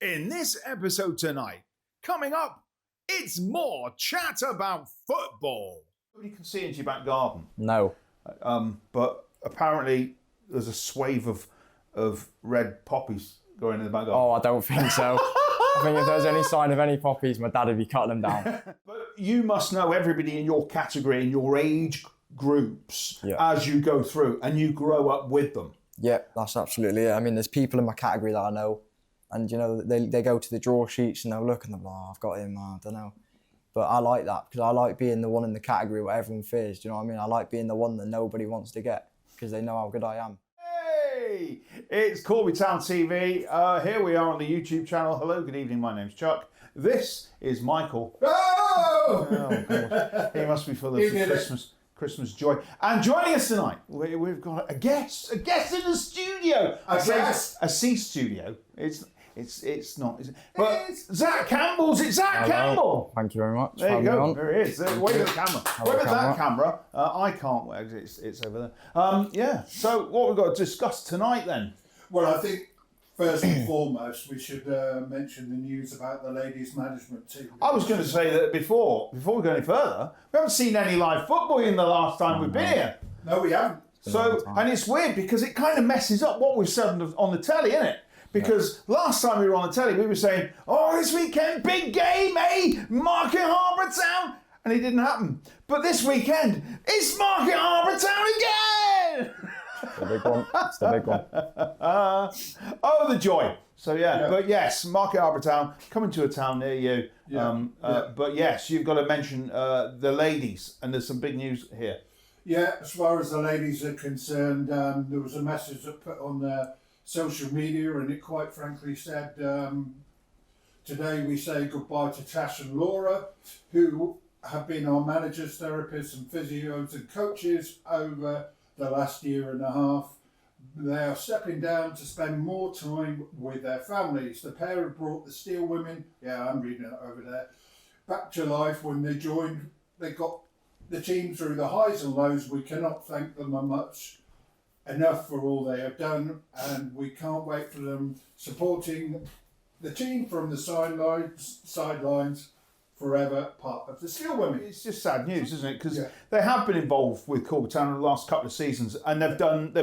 In this episode tonight, coming up, it's more chat about football. Nobody can see into your back garden. No. But apparently there's a swathe of red poppies going in the back garden. Oh, I don't think so. I think if there's any sign of any poppies, my dad would be cutting them down. But you must know everybody in your category, in your age groups, as you go through and you grow up with them. Yeah, that's absolutely it. I mean, there's people in my category that I know, and you know, they go to the draw sheets and they'll look and they're like, oh, I've got him, I don't know. But I like that because I like being the one in the category where everyone fears. Do you know what I mean? I like being the one that nobody wants to get because they know how good I am. Hey, it's Corby Town TV. Here we are on the YouTube channel. Hello, good evening. My name's Chuck. This is Michael. Oh! Oh God. He must be full of Christmas joy. And joining us tonight, we've got a guest in the studio. A C studio. It's not, is it? But it's Zach Campbell's. It's Zach Campbell. Thank you very much. There you go. On. There he is. Wave at the camera. Wave at that camera. I can't wait. It's over there. Yeah. So what we've got to discuss tonight then? Well, I think first and foremost we should mention the news about the ladies' management team. I was going to say that before we go any further, we haven't seen any live football in the last time we've been here. No, we haven't. So, and it's weird because it kind of messes up what we've said on the telly, innit? Because last time we were on the telly, we were saying, oh, this weekend, big game, eh? Market Harbour Town. And it didn't happen. But this weekend, it's Market Harbour Town again. The big one. It's the big one. Oh, the joy. So, yeah. But yes, Market Harbour Town, coming to a town near you. But yes, you've got to mention the ladies. And there's some big news here. Yeah, as far as the ladies are concerned, there was a message that put on their social media, and it quite frankly said, today we say goodbye to Tash and Laura, who have been our managers, therapists and physios and coaches over the last year and a half. They are stepping down to spend more time with their families. The pair have brought the Steel Women, I'm reading it over there, back to life when they joined. They got the team through the highs and lows. We cannot thank them enough for all they have done, and we can't wait for them supporting the team from the sidelines forever, part of the Steel Women. It's just sad news, isn't it? Because they have been involved with Corby Town in the last couple of seasons, and they've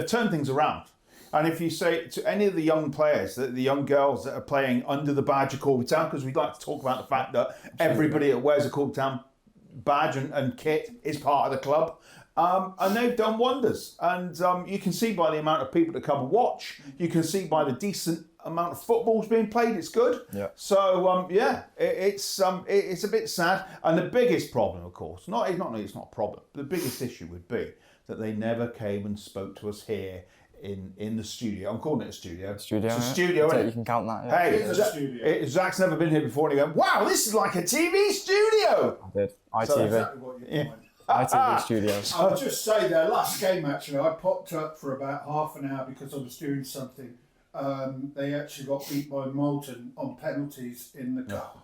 turned things around. And if you say to any of the young players, the young girls that are playing under the badge of Corby Town, because we'd like to talk about the fact that everybody that wears a Corby Town badge and kit is part of the club. And they've done wonders, and you can see by the amount of people that come and watch. You can see by the decent amount of footballs being played. It's good. Yeah. So it's a bit sad. And the biggest problem, of course, it's not a problem. The biggest issue would be that they never came and spoke to us here in the studio. I'm calling it a studio. Studio. It's a studio. So you can count that. Yeah. Hey, It's a studio. Zach's never been here before, and he went, "Wow, this is like a TV studio." I did. ITV. So exactly what you find. ITV studios. I'll just say their last game, actually, I popped up for about half an hour because I was doing something. They actually got beat by Moulton on penalties in the cup,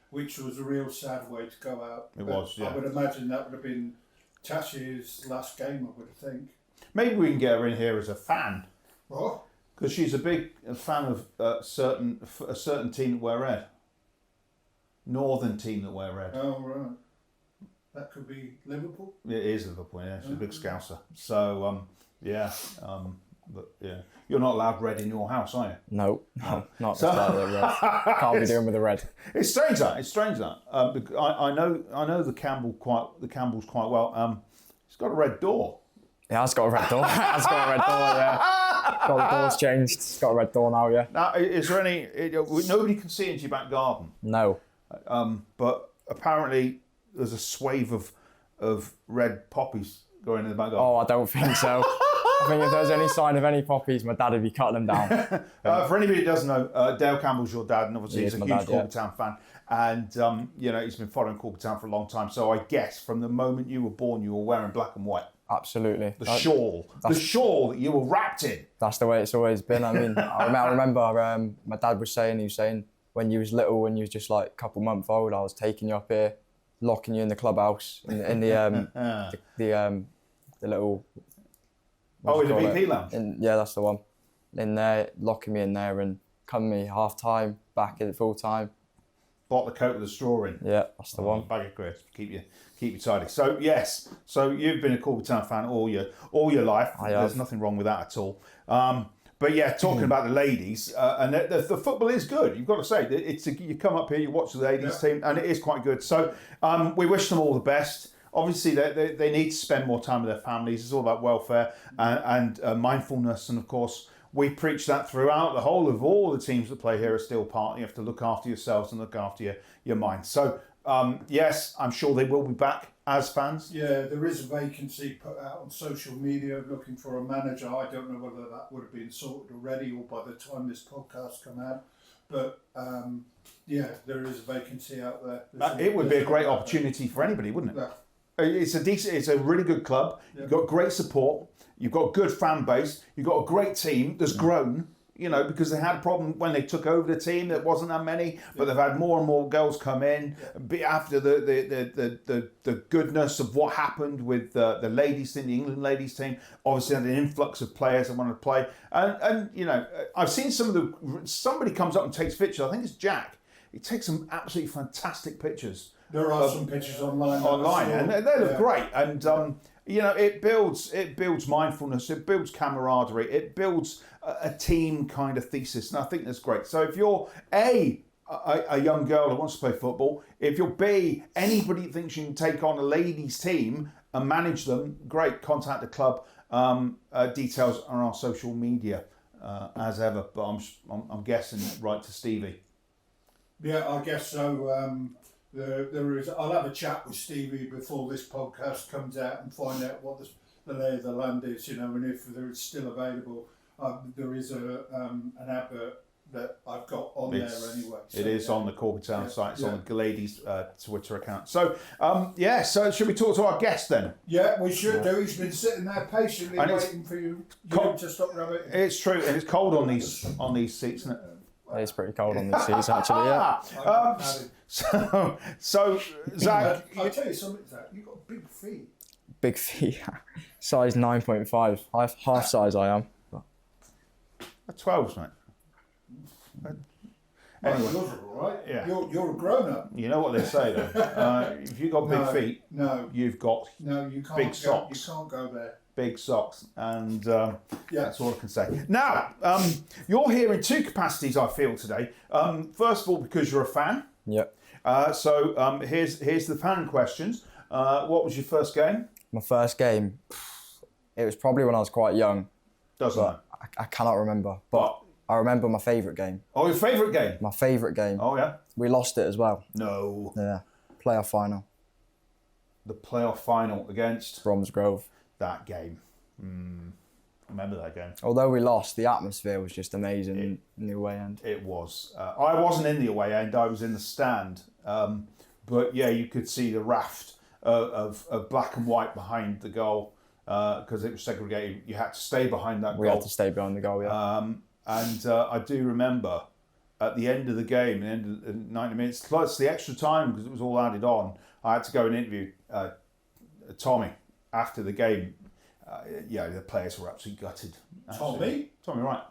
which was a real sad way to go out. It was, yeah. I would imagine that would have been Tash's last game, I would think. Maybe we can get her in here as a fan. What? Because she's a big fan of a certain team that wear red. Northern team that wear red. Oh, right. That could be Liverpool? It is Liverpool, yeah. She's a big scouser. So, but yeah. You're not allowed red in your house, are you? No, not the red. Can't be doing with the red. It's strange that. I know the Campbell's quite well. It's got a red door. Yeah, it's got a red door. It's got a red door, yeah. Got the doors changed. It's got a red door now, yeah. Now, is there any... nobody can see into your back garden. No. But apparently there's a swathe of red poppies going in the back garden. Oh, I don't think so. I think if there's any sign of any poppies, my dad would be cutting them down. For anybody who doesn't know, Dale Campbell's your dad, and obviously he's a huge Corby Town fan. And, he's been following Corby Town for a long time. So I guess from the moment you were born, you were wearing black and white. Absolutely. The shawl that you were wrapped in. That's the way it's always been. I mean, I remember my dad was saying, when you was little, when you was just like a couple months old, I was taking you up here, locking you in the clubhouse, in the little... Oh, in the VP lounge? Yeah, that's the one. In there, locking me in there and come me half time, back in full time. Bought the coat with the straw in. Yeah, that's the one. Bag of crisps, keep you tidy. So yes, so you've been a Corby Town fan all your life. There's nothing wrong with that at all. But yeah, talking about the ladies, and the football is good. You've got to say, you come up here, you watch the ladies team, and it is quite good. So we wish them all the best. Obviously, they need to spend more time with their families. It's all about welfare and mindfulness, and of course, we preach that throughout the whole of all the teams that play here are still part. You have to look after yourselves and look after your mind. So yes, I'm sure they will be back as fans. Yeah, there is a vacancy put out on social media looking for a manager. I don't know whether that would have been sorted already or by the time this podcast come out. But yeah, there is a vacancy out there. It would be a great opportunity for anybody, wouldn't it? Yeah. It's a really good club. Yeah. You've got great support. You've got a good fan base. You've got a great team that's grown. You know, because they had a problem when they took over the team. There wasn't that many, but they've had more and more girls come in. After the goodness of what happened with the ladies team, the England ladies team, obviously had an influx of players that wanted to play. And you know, I've seen somebody comes up and takes pictures. I think it's Jack. He takes some absolutely fantastic pictures. There are some pictures online. And they look great. And you know, it builds mindfulness. It builds camaraderie. It builds a team kind of thesis, and I think that's great. So if you're a young girl who wants to play football, if you're B, anybody that thinks you can take on a ladies team and manage them, great, contact the club. Details are on our social media as ever, but I'm guessing right to Stevie. Yeah, I guess so. There is. I'll have a chat with Stevie before this podcast comes out and find out what the lay of the land is, you know, and if it's still available. There is an advert that I've got on there anyway. So, it is on the Corby Town site. It's on the ladies' Twitter account. So, so should we talk to our guest then? Yeah, we should do. He's been sitting there patiently waiting for you to stop rubbing. It's true, and it's cold on these seats, isn't it? It's pretty cold on these seats, actually, yeah. So Zach... I'll tell you something, Zach. You've got big feet. Big feet. Size 9.5. Half size I am. 12s, mate. Anyway, yours are all right. Yeah. You're a grown-up. You know what they say, though. If you've got big feet, you've got you can't big socks. You can't go there. Big socks, and that's all I can say. Now, you're here in two capacities, I feel, today. First of all, because you're a fan. Yep. So here's the fan questions. What was your first game? My first game, it was probably when I was quite young. I cannot remember, but I remember my favourite game. Oh, your favourite game? My favourite game. Oh, yeah? We lost it as well. No. Yeah. Playoff final. The playoff final against? Bromsgrove. That game. I remember that game. Although we lost, the atmosphere was just amazing in the away end. It was. I wasn't in the away end, I was in the stand. But yeah, you could see the raft of black and white behind the goal. Because it was segregated, you had to stay behind that goal. We had to stay behind the goal, yeah. And I do remember at the end of the game, the end of 90 minutes, plus the extra time, because it was all added on, I had to go and interview Tommy after the game. The players were absolutely gutted. Tommy? Tommy Wright.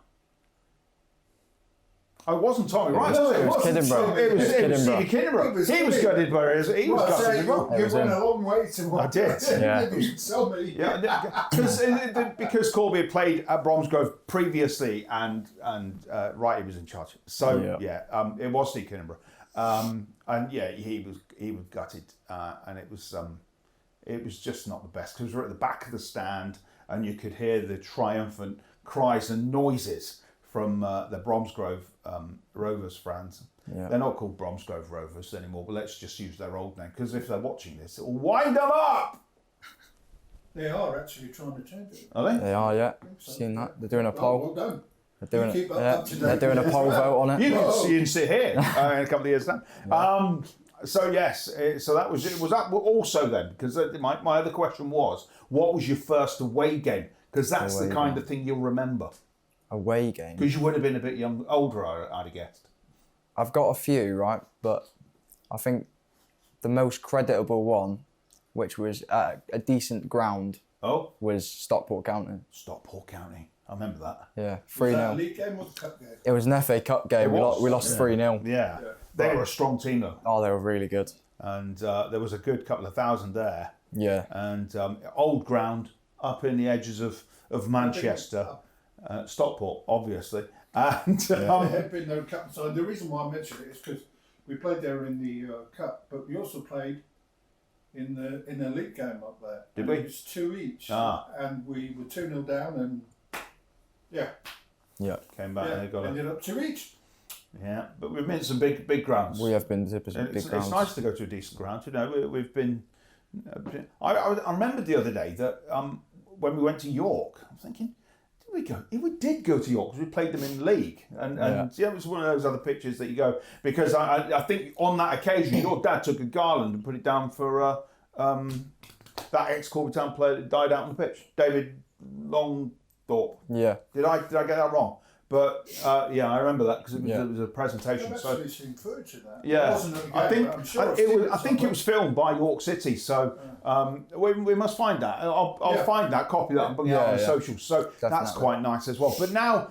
Oh, it wasn't Tommy Wright. No, it was Kiddinborough. It was Stevie Kiddinborough. He was gutted by it. He was gutted as well. You went a long way to I did. Yeah. You should tell me. Yeah, because Corby had played at Bromsgrove previously, and Wrighty was in charge. So it was Steve Kiddinborough, and yeah, he was gutted, and it was just not the best because we were at the back of the stand, and you could hear the triumphant cries and noises from the Bromsgrove Rovers fans. Yeah. They're not called Bromsgrove Rovers anymore, but let's just use their old name, because if they're watching this, it'll wind them up! They are actually trying to change it. Are they? They are, yeah. So. Seen that? They're doing a poll. Well done. They're doing a poll vote on it. You can sit here in a couple of years' time. Yeah. So yes, so that was it. Was that also then? Because my other question was, what was your first away game? Because that's the kind of thing you'll remember. Away game? Because you would have been a bit older, I'd have guessed. I've got a few, right? But I think the most creditable one, which was at a decent ground, was Stockport County. Stockport County. I remember that. Yeah, Was that a 3-0. league game or the cup game? It was an FA Cup game. We was, lost 3-0. Yeah. They were a strong team though. Oh, they were really good. And there was a good couple of thousand there. Yeah. And old ground up in the edges of Manchester, Stockport, obviously. And There had been no cup. So the reason why I mentioned it is because we played there in the cup, but we also played in the league game up there. Did we? It was 2 each, Ah. and we were 2-0 down, and came back and they got ended up 2 each. Yeah, but we've been to some big grounds. We have been to big It's grounds. nice to go to a decent ground. You know, we've been. I remember the other day that when we went to York, I was thinking, did we go? We did go to York because we played them in the league, and it was one of those other pictures that you go because I think on that occasion your dad took a garland and put it down for that ex-Corby Town player that died out on the pitch, David Longthorpe. Yeah. Did I get that wrong? But I remember that because it was a presentation. I've actually seen footage of that. Yeah, It wasn't at the game, I think but I'm sure I think it was filmed by York City. So we must find that. I'll find that, copy that, and bring it out on the socials. So that's quite nice as well. But now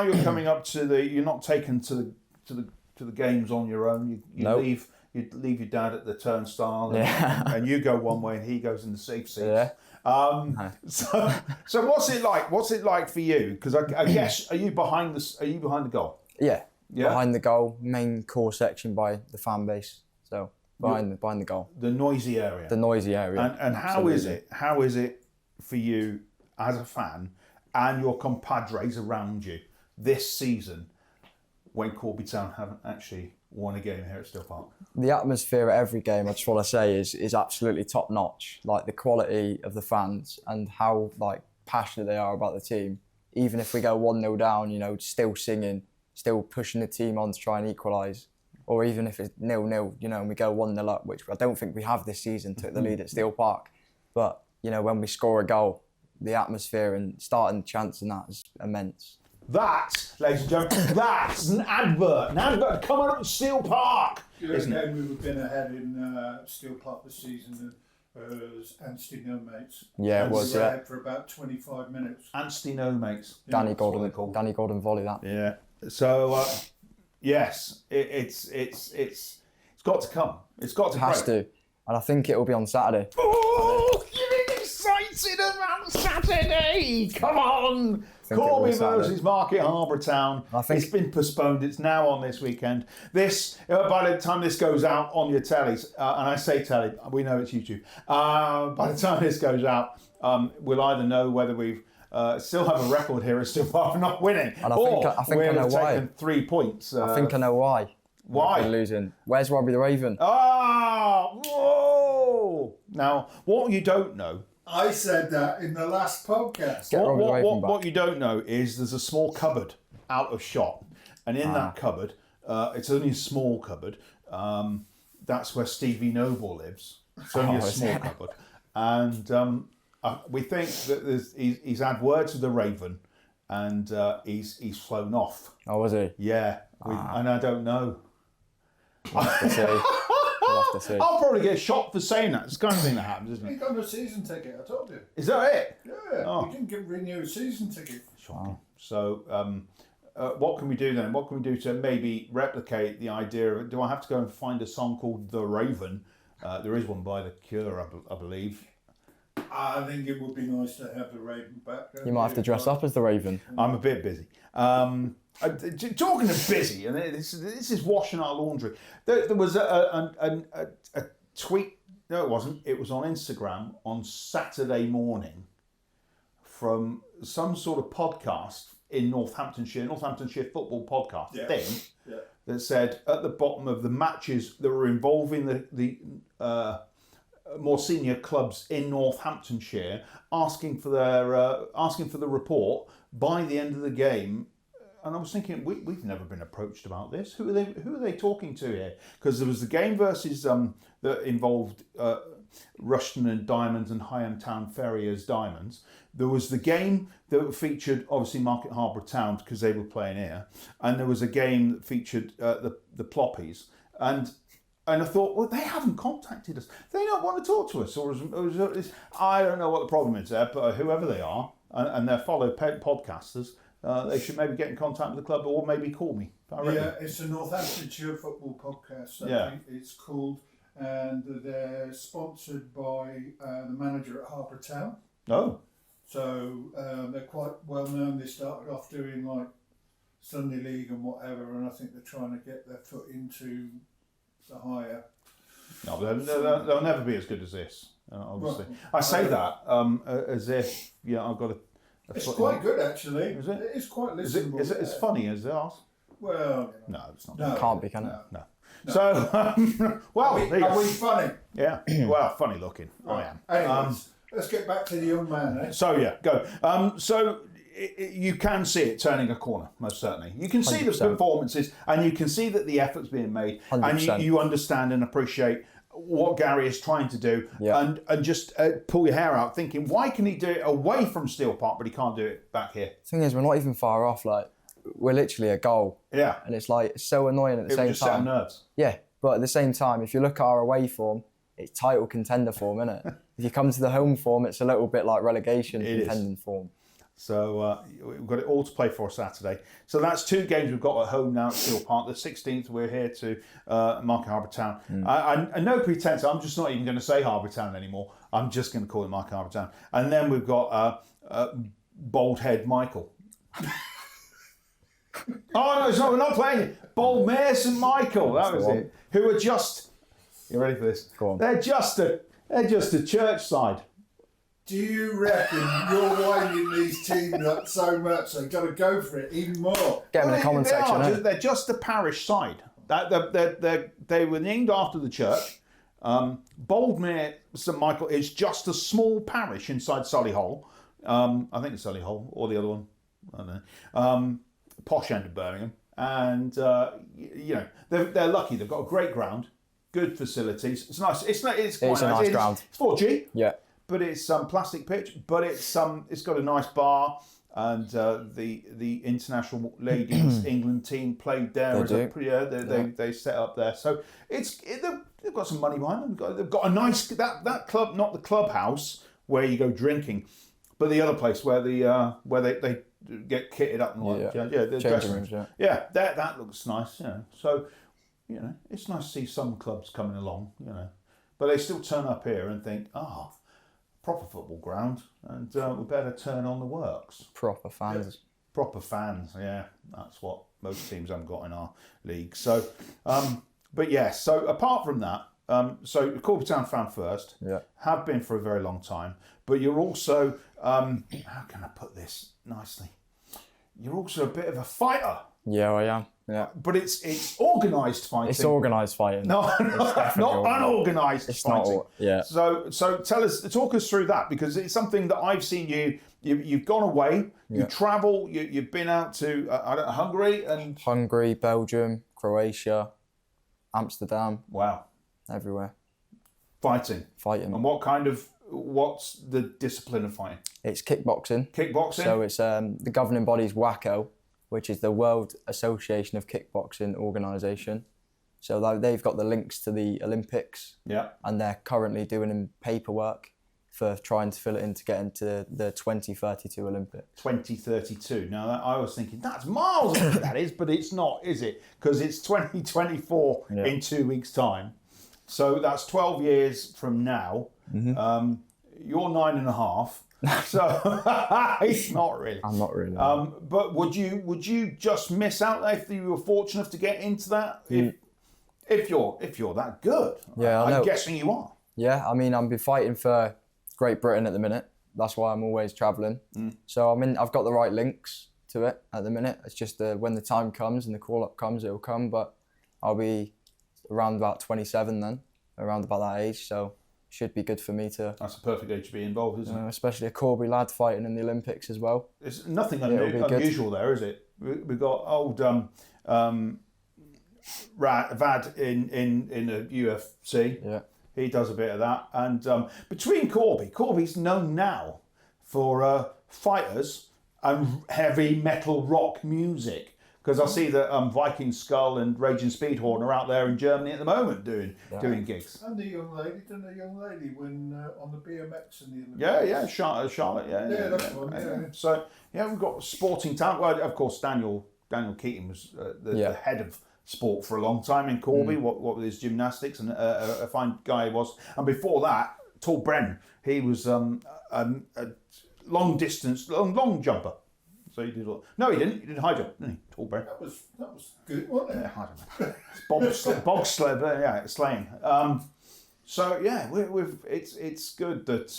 you're coming up to you're not taken to the games on your own. You leave your dad at the turnstile, and you go one way, and he goes in the safe seats. Yeah. So what's it like? What's it like for you? Because I guess are you behind the goal? Yeah. Yeah. Behind the goal, main core section by the fan base. So behind the goal. The noisy area. The noisy area. And how is it? How is it for you as a fan and your compadres around you this season when Corby Town haven't actually won a game here at Still Park? The atmosphere at every game, I just want to say, is absolutely top notch. Like the quality of the fans and how passionate they are about the team. Even if we go 1-0 down, you know, still singing, still pushing the team on to try and equalise. Or even if it's 0-0, you know, and we go 1-0 up, which I don't think we have this season, took the lead at Steel Park. But, you know, when we score a goal, the atmosphere and starting the chants and that is immense. That, ladies and gentlemen, that's an advert. An advert coming up at Steel Park. Isn't it? We've been ahead in Steel Park this season as Anstey No Mates. Yeah, and it was, we were yeah. ahead for about 25 minutes. Anstey No Mates. Danny that's what they're Gordon, called. Danny Gordon volley that. Yeah. So yes, it's got to come. It's got to. It has to, and I think it will be on Saturday. Oh, you're excited about Saturday! Come on, think it Corby will Saturday. versus Market Harbour Town. I think- It's been postponed. It's now on this weekend. This by the time this goes out on your tellies, and I say telly, we know it's YouTube. By the time this goes out, we'll either know whether we've still have a record here and still are not winning, And I or think I we'll know have why. taken 3 points. I think I know why. Why? We're losing. Where's Robbie the Raven? Whoa! Now, what you don't know. I said that in the last podcast. Get Robbie the Raven back. What you don't know is there's a small cupboard out of shot, and in that cupboard, it's only a small cupboard. That's where Stevie Noble lives. It's only a is small it? cupboard, and we think that he's had words with the Raven, and he's flown off. Oh, was he? Yeah, and I don't know. We'll have to see. We'll have to see. I'll probably get shot for saying that. It's the kind of thing that happens, isn't He it? got a season ticket, I told you. Is that it? Yeah, Oh. you can renew a season ticket. Shocking. So, what can we do then? What can we do to maybe replicate the idea of? Do I have to go and find a song called "The Raven"? There is one by The Cure, I believe. I think it would be nice to have the Raven back. You might have to dress up as the Raven. I'm a bit busy. Talking of busy, and this is washing our laundry. There was a tweet. No, it wasn't. It was on Instagram on Saturday morning from some sort of podcast in Northamptonshire football podcast thing. Yeah. That said at the bottom of the matches that were involving the more senior clubs in Northamptonshire, asking for the report by the end of the game. And I was thinking, we've never been approached about this. Who are they talking to here? Because there was the game versus that involved Rushton and Diamonds and Higham Town Ferriers Diamonds. There was the game that featured obviously Market Harbour Town because they were playing here, and there was a game that featured the Ploppies. And I thought, well, they haven't contacted us. They don't want to talk to us, or I don't know what the problem is there. But whoever they are, and they follow podcasters, they should maybe get in contact with the club or maybe call me. Yeah, it's a Northamptonshire football podcast, I think it's called, and they're sponsored by the manager at Harbour Town. Oh. So they're quite well known. They started off doing like Sunday League and whatever, and I think they're trying to get their foot into the higher. No, they'll never be as good as this, obviously. Well, I say that as if, I've got a it's quite good, actually. Is it? It's quite listenable. Is it as funny as ours? Well, no, it's not. No, Can't be, can it? No. So, well, are we funny? Yeah. Well, funny looking. Right. I am. Anyways, let's get back to the young man. Eh? So yeah, go. So you can see it turning a corner, most certainly. You can see 100%. the performances, and you can see that the effort's being made, 100%. and you understand and appreciate what Gary is trying to do, Yeah. and just pull your hair out, thinking, why can he do it away from Steel Park, but he can't do it back here? The thing is, we're not even far off. Like, we're literally a goal. Yeah. And it's like, it's so annoying at the same Just set on time. nerves. Yeah, but at the same time, if you look at our away form, it's title contender form, isn't it? If you come to the home form, it's a little bit like relegation contending form. So we've got it all to play for Saturday. So that's 2 games we've got at home now at Steel Park. The 16th, we're here to Market Harbour Town. And no pretense, I'm just not even going to say Harbour Town anymore. I'm just going to call it Market Harbour Town. And then we've got Bald Head Michael. Oh, no, we're not playing it. Bold Mare St Michael, that was it. Who are just, you ready for this? Go on. They're just a church side. Do you reckon you're winding these teams up so much they've got to go for it even more? Get them in the comment section, innit? They're just a parish side. They were named after the church. Boldmere St Michael is just a small parish inside Solihull. I think it's Solihull or the other one. I don't know. Posh end of Birmingham. And, they're lucky. They've got a great ground, good facilities. It's nice. It's quite a nice ground. It's 4G. Yeah. But it's plastic pitch, but it's got a nice bar, and the international ladies England team played there. They set up there, so they've got some money behind them. They've got a nice that club, not the clubhouse where you go drinking, but the other place where they get kitted up and the dressing rooms. That looks nice. So it's nice to see some clubs coming along. But they still turn up here and think, proper football ground, and we better turn on the works. Proper fans. Proper fans, yeah. That's what most teams haven't got in our league. So, but yeah, so apart from that, so Corby Town fan first, have been for a very long time, but you're also, how can I put this nicely? You're also a bit of a fighter. Yeah, I am. Yeah. But it's organised fighting. It's organised fighting. No, not unorganised fighting. So talk us through that, because it's something that I've seen you've gone away, you travel, you've been out to Hungary, Belgium, Croatia, Amsterdam. Wow. Everywhere. Fighting. And what's the discipline of fighting? It's kickboxing. Kickboxing? So it's the governing body's WACO, which is the World Association of Kickboxing Organisation. So they've got the links to the Olympics. Yeah. And they're currently doing paperwork for trying to fill it in to get into the 2032 Olympics. 2032. Now, I was thinking, that's miles away, that is, but it's not, is it? Because it's 2024 in 2 weeks' time. So that's 12 years from now. Mm-hmm. You're 9.5. So it's not really. I'm not really. But would you just miss out if you were fortunate enough to get into that? If you're that good, I'm guessing you are. Yeah, I mean, I've been fighting for Great Britain at the minute. That's why I'm always travelling. So I've got the right links to it at the minute. It's just when the time comes and the call up comes, it'll come. But I'll be around about 27 then, around about that age. So. Should be good for me to... That's a perfect age to be involved, isn't it? Especially a Corby lad fighting in the Olympics as well. It's nothing unusual there, is it? We've got old Vad in the UFC. Yeah. He does a bit of that. And between Corby's known now for fighters and heavy metal rock music. Because I see that Viking Skull and Raging Speedhorn are out there in Germany at the moment doing gigs. And the young lady, didn't the young lady win on the BMX in the Olympics? Yeah, Charlotte, Yeah, that's one, yeah. So, yeah, we've got sporting talent. Well, of course, Daniel Keating was the head of sport for a long time in Corby, what with his gymnastics, and a fine guy he was. And before that, Tall Bren, he was a long distance, long jumper. So he did. No, he didn't. He did high jump, didn't he? Tall Bren. That was good, wasn't it? Yeah, I don't know. Bog sled, yeah, sleighing. So yeah, it's good that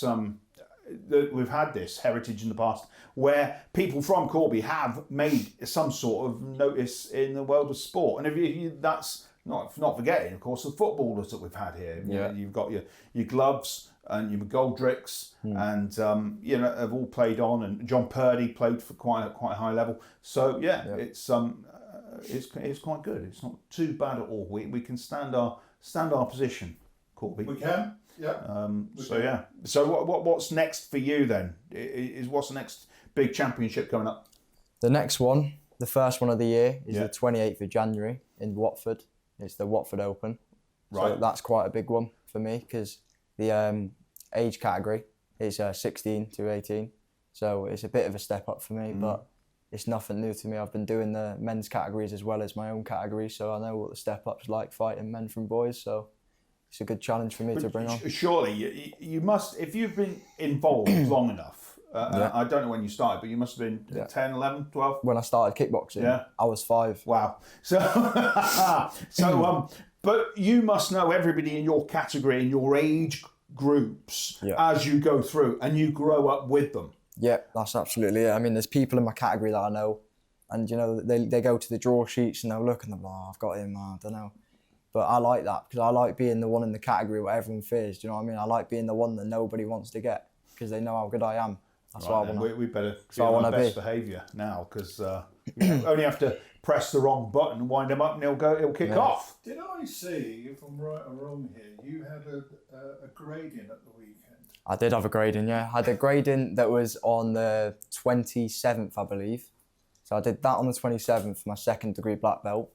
we've had this heritage in the past where people from Corby have made some sort of notice in the world of sport, and if you that's not forgetting, of course, the footballers that we've had here. Yeah. You've got your Gloves and your McGoldricks, and have all played on, and John Purdy played for quite a high level. So yeah. It's quite good. It's not too bad at all. We can stand our position, Corby. We can. Yeah. So what's next for you then? What's the next big championship coming up? The next one, the first one of the year, is the 28th of January in Watford. It's the Watford Open. Right. So that's quite a big one for me because the age category is 16 to 18. So it's a bit of a step up for me, but it's nothing new to me. I've been doing the men's categories as well as my own category, so I know what the step up's like fighting men from boys. So it's a good challenge for me to bring on. Surely you must, if you've been involved long enough. I don't know when you started, but you must have been 10, 11, 12? When I started kickboxing, I was 5. Wow. So, but you must know everybody in your category, in your age groups, as you go through, and you grow up with them. Yeah, that's absolutely it. I mean, there's people in my category that I know, and they go to the draw sheets and they'll look and they're like, I've got him, I don't know. But I like that because I like being the one in the category where everyone fears. Do you know what I mean? I like being the one that nobody wants to get because they know how good I am. That's right, what I want. We better be on our best behaviour now because only have to press the wrong button, wind him up, and he'll kick off. Did I see, if I'm right or wrong here, you had a grading at the weekend? I did have a grading, yeah. I had a grading that was on the 27th, I believe. So I did that on the 27th for my 2nd degree black belt.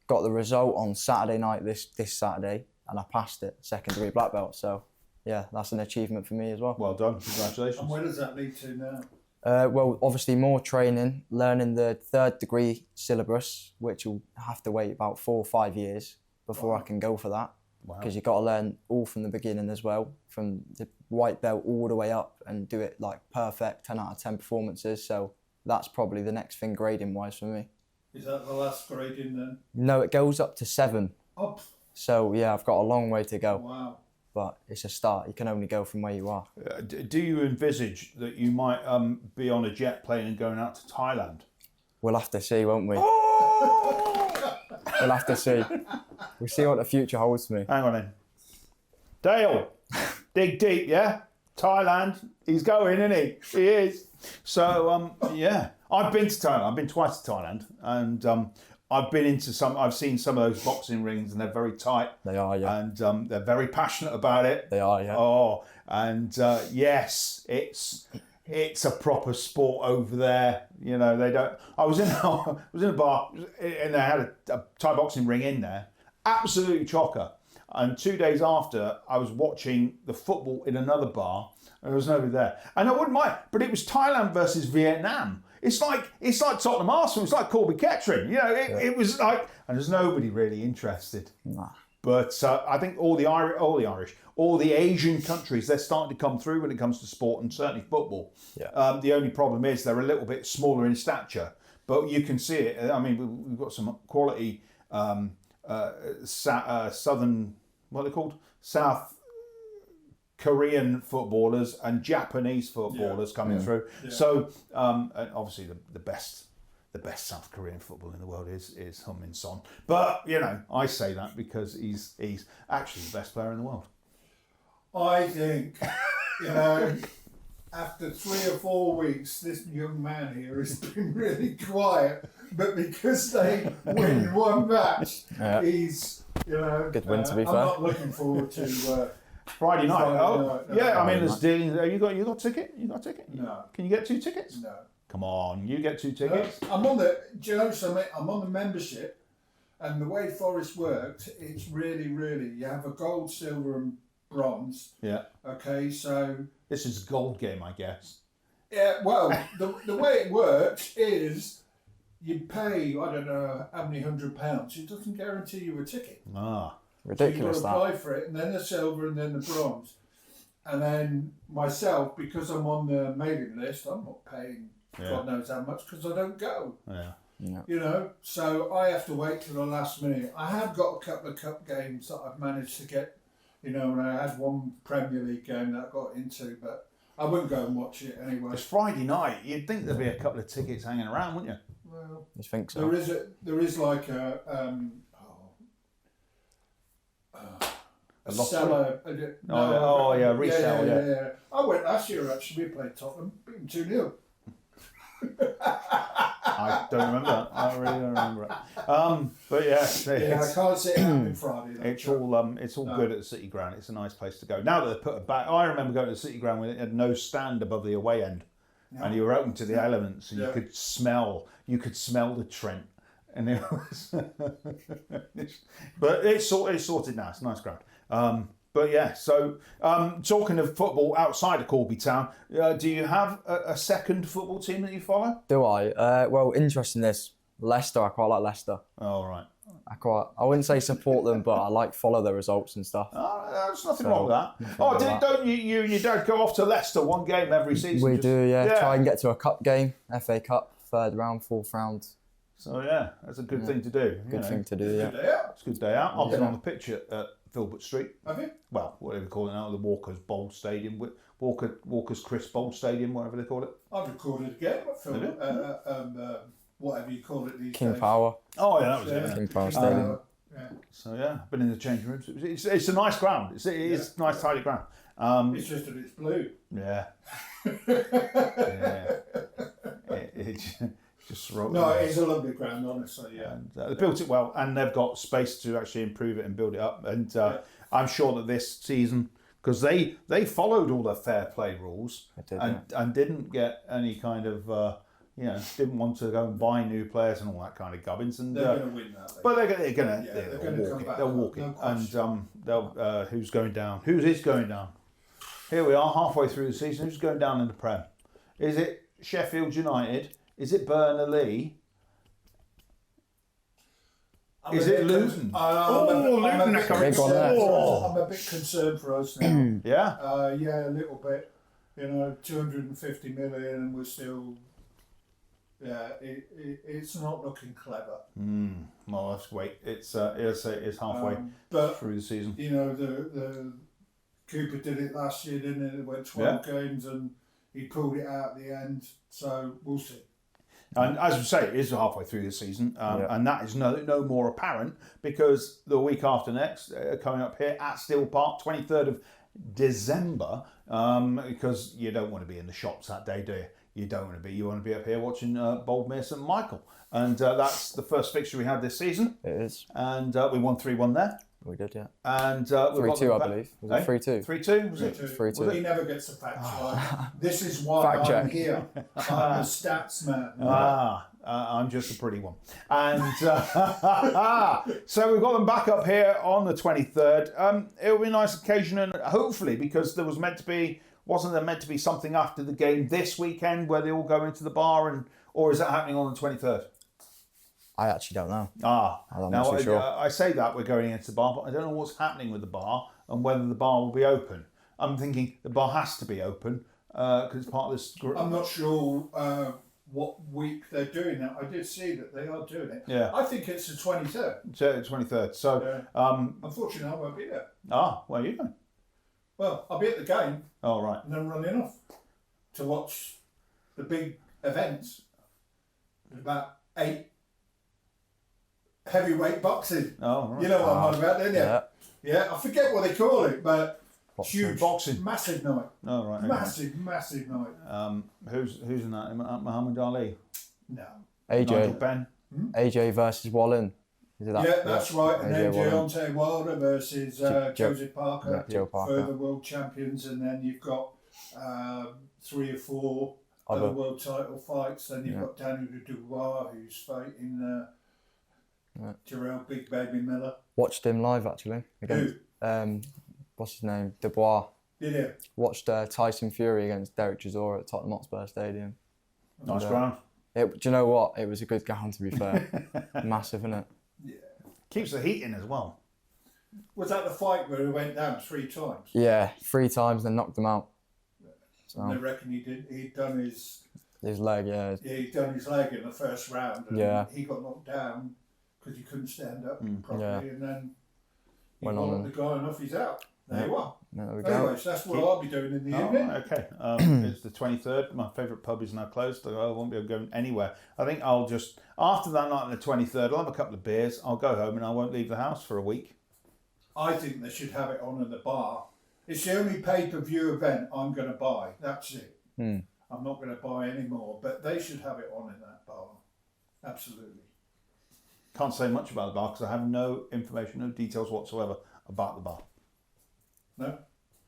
Got the result on Saturday night, this Saturday, and I passed it, 2nd degree black belt. So, yeah, that's an achievement for me as well. Well done, congratulations. And where does that lead to now? Well, obviously more training, learning the 3rd degree syllabus, which will have to wait about 4 or 5 years before I can go for that. Because you've got to learn all from the beginning as well, from the white belt all the way up and do it like perfect 10 out of 10 performances. So that's probably the next thing grading wise for me. Is that the last grading then? No, it goes up to 7. Up. So yeah, I've got a long way to go. Wow. But it's a start. You can only go from where you are. Do you envisage that you might be on a jet plane and going out to Thailand? We'll have to see, won't we? We'll have to see. We'll see what the future holds for me. Hang on then. Dale, dig deep, yeah? Thailand, he's going, isn't he? He is. So, yeah. I've been to Thailand. I've been twice to Thailand. And I've seen some of those boxing rings and they're very tight. They are, yeah. And they're very passionate about it. They are, yeah. Oh, and yes, it's a proper sport over there. You know, they don't. I was in a bar and they had a Thai boxing ring in there. Absolutely chocker. And 2 days after, I was watching the football in another bar, and there was nobody there. And I wouldn't mind, but it was Thailand versus Vietnam. It's like Tottenham Arsenal. It's like Corby Kettering. You know, it was like, and there's nobody really interested. Nah. But I think all the Asian countries, they're starting to come through when it comes to sport and certainly football. Yeah. The only problem is they're a little bit smaller in stature, but you can see it. I mean, we've got some quality southern, what are they called? South Korean footballers and Japanese footballers coming through. Yeah. So, and obviously the best South Korean football in the world is Heung-min Son. But, you know, I say that because he's actually the best player in the world. I think, you know, after 3 or 4 weeks, this young man here has been really quiet. But because they win one match, he's, you know, good win to be fair. I'm not looking forward to Friday night. Friday night. Yeah, I mean, there's dealings. You got a ticket? You got a ticket? No. Can you get 2 tickets? No. Come on, you get 2 tickets. I'm on the. Do you know something? I'm on the membership, and the way Forest worked, it's really, really. You have a gold, silver, and bronze. Yeah. Okay, so This is a gold game, I guess. yeah. Well, the way it works is you pay I don't know how many £100. It doesn't guarantee you a ticket. Ah. Ridiculous So you've got to apply for it, and then the silver, and then the bronze, and then myself, because I'm on the mailing list, I'm not paying God knows how much because I don't go. Yeah. You know, so I have to wait till the last minute. I have got a couple of cup games that I've managed to get, you know, and I had one Premier League game that I got into, but I wouldn't go and watch it anyway. It's Friday night. You'd think there'd be a couple of tickets hanging around, wouldn't you? Well, I think so. there is like a seller. Resale. Yeah. I went last year actually. We played Tottenham, beat them 2-0. I don't remember that. I really don't remember it. But yeah, I can't see it happening Friday. It's all good at the City Ground. It's a nice place to go. Now that they've put it back, I remember going to the City Ground when it had no stand above the away end, and you were open to the elements, and you could smell the Trent, and it was. But it's sorted now. It's a nice ground. But yeah, so talking of football outside of Corby Town, do you have a second football team that you follow? Do I? Well, interesting this. Leicester, I quite like Leicester. Oh, right. I wouldn't say support them, but I like follow the results and stuff. There's nothing wrong with that. Don't you and your dad go off to Leicester one game every season? We do, yeah. Try and get to a cup game, FA Cup, 3rd round, 4th round. So yeah, that's a good thing to do. Good thing to do, yeah. It's a good day out. I've been on the pitch at Filbert Street. Have you? Well, whatever they call it now, the Walker's Bowl Stadium, Walker's Chris Bowl Stadium, whatever they call it. I've recorded a game at Filbert, whatever you call it these King days. Power. Oh yeah, that was it. King Power Stadium. So yeah, I've been in the changing rooms. It's a nice ground. It is nice, tidy ground. It's just that it's blue. Yeah. It just wrote. No, it is a lovely ground, honestly. Yeah. And, they built it well, and they've got space to actually improve it and build it up. And I'm sure that this season, because they followed all the fair play rules and didn't get any kind of didn't want to go and buy new players and all that kind of gubbins. And they're going to win that. But they're going to they'll walk it. And who's going down? Who is going down? Here we are, halfway through the season. Who's going down in the Prem? Is it Sheffield United? Is it Burnley? Is it Luton? I'm Luton! a bit concerned for us now. Yeah? Yeah, a little bit. 250 million and we're still... Yeah, it's not looking clever. Well, let's wait. It's halfway through the season. The Cooper did it last year, didn't it? It went 12 games and he pulled it out at the end. So we'll see. And as we say, it is halfway through the season, and that is no more apparent because the week after next, coming up here at Steel Park, 23rd of December, because you don't want to be in the shops that day, do you? You don't want to be. You want to be up here watching Boldmere St Michael, and that's the first fixture we had this season. It is, and we won 3-1 there. We did, yeah. And 3-2, I believe. Was it 3-2? 3-2 was it? 3-2. Well, he never gets the facts right. This is why I'm here. I'm a stats man. I'm just a pretty one. And so we've got them back up here on the 23rd. It'll be a nice occasion, and hopefully, because there wasn't there meant to be something after the game this weekend where they all go into the bar, or is that happening on the 23rd? I actually don't know. I'm not too sure. I say that we're going into the bar, but I don't know what's happening with the bar and whether the bar will be open. I'm thinking the bar has to be open because it's part of this group. I'm not sure what week they're doing that. I did see that they are doing it. Yeah. I think it's the 23rd. 23rd. So, unfortunately, I won't be there. Where are you going? Well, I'll be at the game. Oh, right. And then running off to watch the big events. There's about 8 heavyweight boxing. Oh, right. You know what I'm on about, don't you? Yeah, I forget what they call it, but huge boxing, massive night. Oh, right. Massive night. Who's in that? Muhammad Ali? No. AJ. Nigel Benn? AJ versus Wallen. Is it that? Yeah, that's right. And then AJ Deontay Wilder versus Joseph Parker, Joe Parker, further world champions, and then you've got 3 or 4 other world title fights. Then you've got Daniel Dubois, who's fighting Jarrell Big Baby Miller. Watched him live actually. Against, what's his name? Dubois. Did you? Watched Tyson Fury against Derek Chisora at Tottenham Hotspur Stadium. Nice ground. Do you know what? It was a good ground, to be fair. Massive, isn't it? Yeah. Keeps the heat in as well. Was that the fight where he went down 3 times? Yeah, 3 times, then knocked him out. So. And they reckon he'd done his leg, yeah. Yeah, he'd done his leg in the first round, and he got knocked down because he couldn't stand up properly, and then he got the guy and off he's out. There you are. There we go. Anyway, so that's what I'll be doing in the evening. Okay. It's the 23rd. My favourite pub is now closed. So I won't be able to go anywhere. I think I'll just, after that night on the 23rd, I'll have a couple of beers. I'll go home and I won't leave the house for a week. I think they should have it on in the bar. It's the only pay-per-view event I'm going to buy. That's it. I'm not going to buy any more, but they should have it on in that bar. Absolutely. Can't say much about the bar because I have no information, no details whatsoever about the bar. No?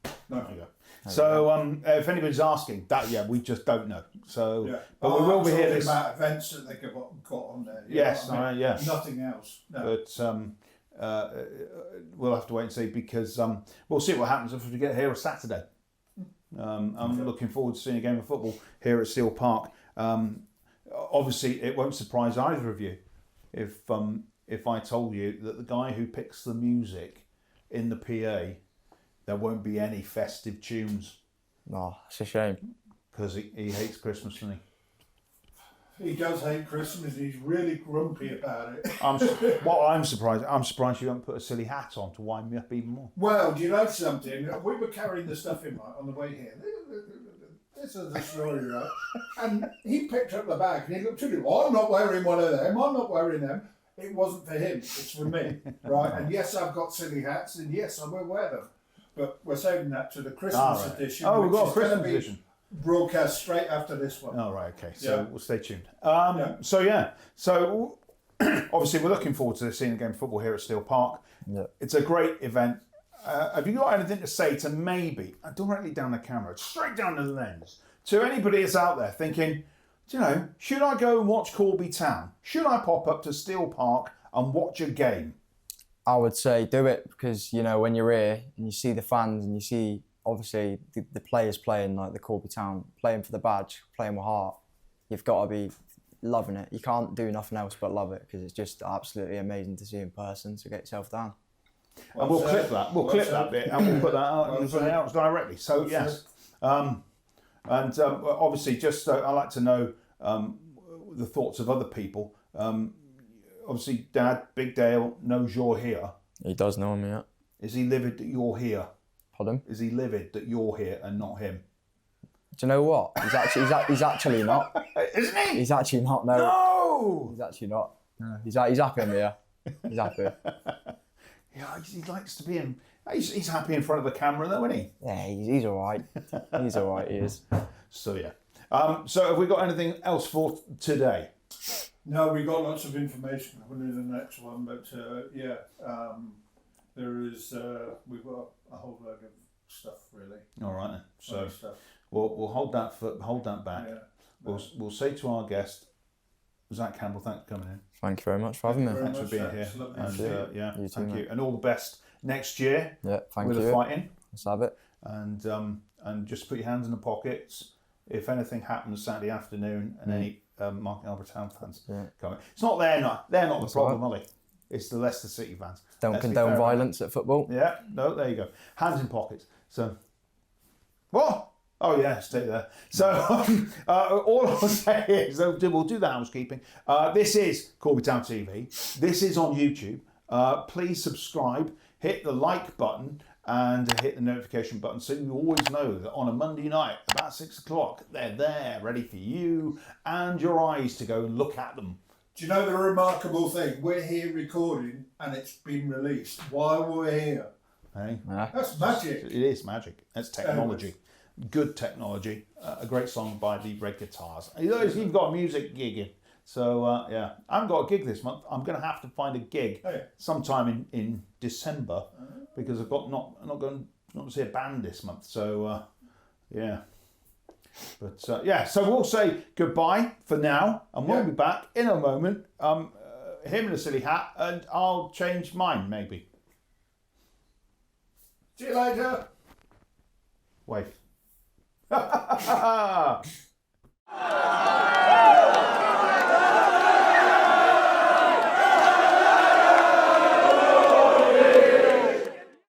There you go. So if anybody's asking, we just don't know. So, but we will be here. About events that they got on there. Yes, yes. Nothing else. No. But we'll have to wait and see because we'll see what happens if we get here on Saturday. I'm looking forward to seeing a game of football here at Steel Park. Obviously, it won't surprise either of you if I told you that the guy who picks the music in the PA, there won't be any festive tunes. No, it's a shame. Because he hates Christmas, doesn't he? He does hate Christmas. He's really grumpy about it. I'm surprised you don't put a silly hat on to wind me up even more. Well, do you know something? We were carrying the stuff in on the way here. This is the story, right? And he picked up the bag and he looked at it. Oh, I'm not wearing one of them. I'm not wearing them. It wasn't for him. It's for me, right? And yes, I've got silly hats, and yes, I will wear them. But we're saving that to the Christmas edition. Oh, we've got a Christmas edition. Broadcast straight after this one. Oh, right, okay. So we'll stay tuned. So obviously we're looking forward to seeing the game of football here at Steel Park. Yeah. It's a great event. Have you got anything to say to maybe, directly down the camera, straight down the lens, to anybody that's out there thinking, should I go and watch Corby Town? Should I pop up to Steel Park and watch a game? I would say do it because, when you're here and you see the fans and you see, obviously, the players playing, like the Corby Town, playing for the badge, playing with heart, you've got to be loving it. You can't do nothing else but love it because it's just absolutely amazing to see in person, so get yourself down. And we'll clip that. We'll clip that bit and we'll put that out and put it out directly. So, yes. Obviously, just I like to know the thoughts of other people. Obviously, Dad, Big Dale, knows you're here. He does know me, yeah. Is he livid that you're here? Pardon? Is he livid that you're here and not him? Do you know what? He's actually not. Isn't he? He's actually not. No. No. He's actually not. No. He's happy I'm here. He's happy. Yeah, he likes to be in. He's happy in front of the camera, though, isn't he? Yeah, he's all right. He's all right. He is. So yeah. So have we got anything else for today? No, we got lots of information. We'll do the next one, but there is. We've got a whole load of stuff, really. All right then. So we'll hold that back. Yeah. We'll say to our guest, Zach Campbell, thanks for coming in. Thank you very much for having me. Thanks for being here. And thank you. And all the best next year. Yeah, thank you. With the fighting. Let's have it. And just put your hands in the pockets. If anything happens Saturday afternoon, and any Mark Albert Town fans coming, it's not they're not the problem, are they? It's the Leicester City fans. Don't condone violence at football. Yeah, no, there you go. Hands in pockets. So, what? Oh yeah, stay there. So all I'll say is we'll do the housekeeping. This is Corby Town TV. This is on YouTube. Please subscribe, hit the like button, and hit the notification button so you always know that on a Monday night about 6 o'clock they're there ready for you and your eyes to go and look at them. Do you know the remarkable thing? We're here recording and it's been released while we're here. Hey? That's magic. It is magic. That's technology. Good technology. A great song by the Red Guitars. You've got a music gig in. So, I haven't got a gig this month. I'm going to have to find a gig sometime in December because I've got not going to see a band this month. So, But yeah, so we'll say goodbye for now, and we'll be back in a moment. Him in a silly hat, and I'll change mine maybe. See you later. Wave.